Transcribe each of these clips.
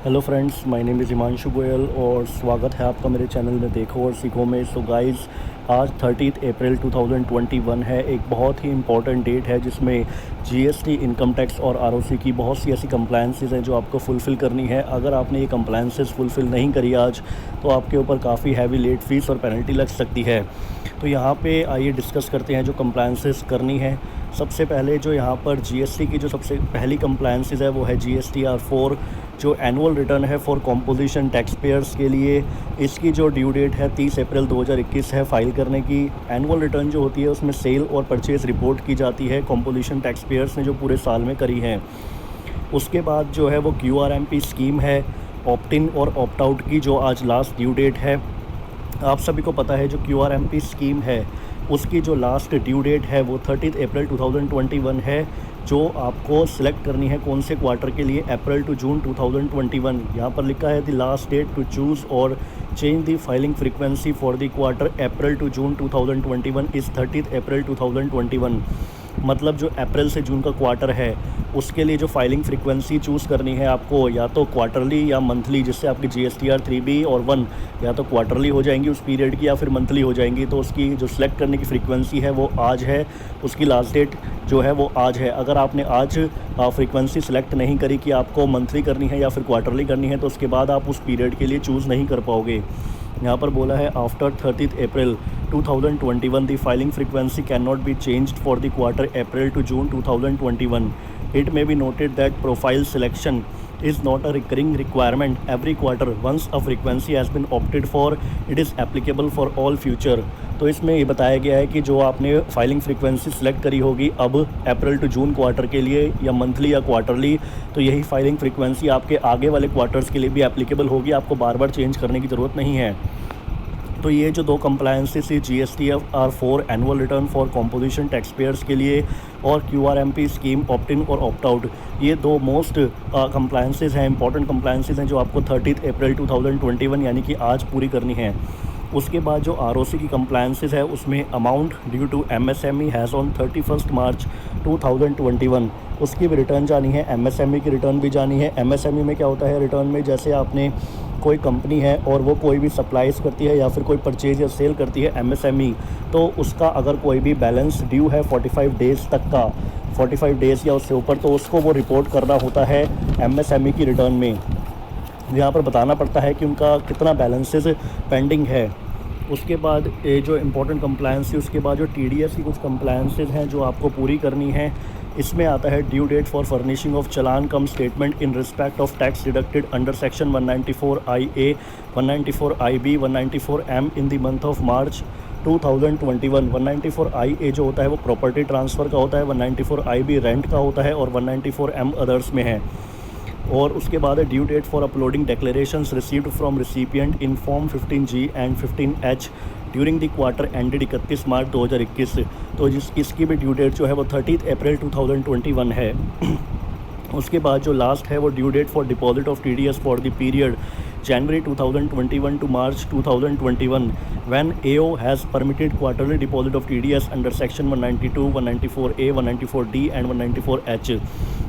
Hello friends, my name is Himanshu Goyal और स्वागत है आपका मेरे चैनल में देखो और सीखो में। सो गाइस, आज 30 अप्रैल 2021 है। एक बहुत ही इम्पॉर्टेंट डेट है जिसमें जीएसटी, इनकम टैक्स और आरओसी की बहुत सी ऐसी कंप्लायंसेस हैं जो आपको फुलफ़िल करनी है। अगर आपने ये कंप्लायंसेस फुलफ़िल नहीं करी आज, तो आपके ऊपर काफ़ी हैवी लेट फ़ीस और पेनल्टी लग सकती है। तो यहाँ पे आइए डिस्कस करते हैं जो कंप्लायंसेस करनी है। सबसे पहले जो यहाँ पर जीएसटी की जो सबसे पहली कंप्लायंसेस है वो है GSTR 4, जो एनुअल रिटर्न है फॉर कॉम्पोजिशन टैक्स पेयर्स के लिए। इसकी जो ड्यू डेट है 30 अप्रैल 2021 है फ़ाइल करने की। एनुअल रिटर्न जो होती है उसमें सेल और परचेज़ रिपोर्ट की जाती है कॉम्पोजिशन टैक्स पेयर्स ने जो पूरे साल में करी है। उसके बाद जो है वो QRMP स्कीम है, ऑप्ट इन और ऑप्ट आउट की, जो आज लास्ट ड्यू डेट है। आप सभी को पता है जो QRMP स्कीम है उसकी जो लास्ट ड्यू डेट है वो 30 अप्रैल 2021 है, जो आपको सिलेक्ट करनी है कौन से क्वार्टर के लिए, अप्रैल टू जून 2021। यहाँ पर लिखा है the last date to choose और change the filing frequency for the quarter April to June 2021 is 30 April 2021। मतलब जो अप्रैल से जून का क्वार्टर है उसके लिए जो फाइलिंग फ्रीक्वेंसी चूज़ करनी है आपको, या तो क्वार्टरली या मंथली, जिससे आपकी GSTR 3B और 1 या तो क्वार्टरली हो जाएंगी उस पीरियड की या फिर मंथली हो जाएंगी। तो उसकी जो सिलेक्ट करने की फ्रीक्वेंसी है वो आज है, उसकी लास्ट डेट जो है वो आज है। अगर आपने आज फ्रीक्वेंसी सिलेक्ट नहीं करी कि आपको मंथली करनी है या फिर क्वार्टरली करनी है, तो उसके बाद आप उस पीरियड के लिए चूज़ नहीं कर पाओगे। यहाँ पर बोला है after 30 April 2021 the filing frequency can not be changed for the quarter April to June 2021। It may be noted that profile selection is not a recurring requirement every quarter. Once a frequency has been opted for, it is applicable for all future. तो इसमें ये बताया गया है कि जो आपने filing frequency select करी होगी अब अप्रैल टू जून क्वार्टर के लिए, या मंथली या क्वार्टरली, तो यही फाइलिंग फ्रीक्वेंसी आपके आगे वाले क्वार्टर्स के लिए भी एप्लीकेबल होगी। आपको बार बार चेंज करने की ज़रूरत नहीं है। तो ये जो दो कंप्लायंसेस है, GSTR 4 annual return for composition tax payers के लिए और QRMP स्कीम ऑप्ट इन और ऑप्ट आउट, ये दो मोस्ट कंप्लायंसेस हैं, इंपॉर्टेंट कंप्लायंसेस हैं जो आपको 30 अप्रैल 2021 यानी कि आज पूरी करनी है। उसके बाद जो ROC की कंप्लायंसेस है उसमें amount due to MSME has on 31 March 2021, उसकी भी रिटर्न जानी है, MSME की रिटर्न भी जानी है। MSME में क्या होता है रिटर्न में, जैसे आपने कोई कंपनी है और वो कोई भी सप्लाईज करती है या फिर कोई परचेज या सेल करती है MSME, तो उसका अगर कोई भी बैलेंस ड्यू है 45 डेज़ तक का, 45 डेज़ या उससे ऊपर, तो उसको वो रिपोर्ट करना होता है MSME की रिटर्न में। यहाँ पर बताना पड़ता है कि उनका कितना बैलेंसेस पेंडिंग है। उसके बाद ये जो इम्पोर्टेंट कंप्लायंस है, उसके बाद जो TDS की कुछ कंप्लायंसेस हैं जो आपको पूरी करनी है। इसमें आता है due date for furnishing of challan cum statement in respect of tax deducted under section 194IA, 194IB, 194M in the month of March 2021। 194IA जो होता है वो प्रॉपर्टी ट्रांसफ़र का होता है, 194IB रेंट का होता है और 194M अदर्स में है। और उसके बाद है due date for uploading declarations received from recipient in form 15G and 15H during the quarter ended 31 March 2021। तो इसकी भी ड्यू डेट जो है वो 30 अप्रैल 2021 है। उसके बाद जो लास्ट है वो due date for deposit of TDS for the period January 2021 to March 2021 when AO has permitted quarterly deposit of TDS under section 192, 194A, 194D and 194H।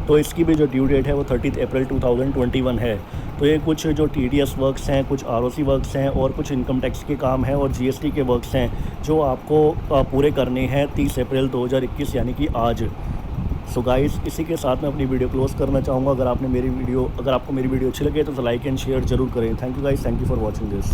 तो इसकी भी जो ड्यू डेट है वो 30 अप्रैल 2021 है। तो ये कुछ जो TDS वर्क्स हैं, कुछ ROC वर्क्स हैं और कुछ इनकम टैक्स के काम हैं और GST के वर्क्स हैं जो आपको पूरे करने हैं 30 अप्रैल 2021 यानी कि आज। सो गाइस, इसी के साथ मैं अपनी वीडियो क्लोज़ करना चाहूँगा। अगर आपको मेरी वीडियो अच्छी लगे तो लाइक एंड शेयर ज़रूर करें। Thank you guys, thank you for watching this.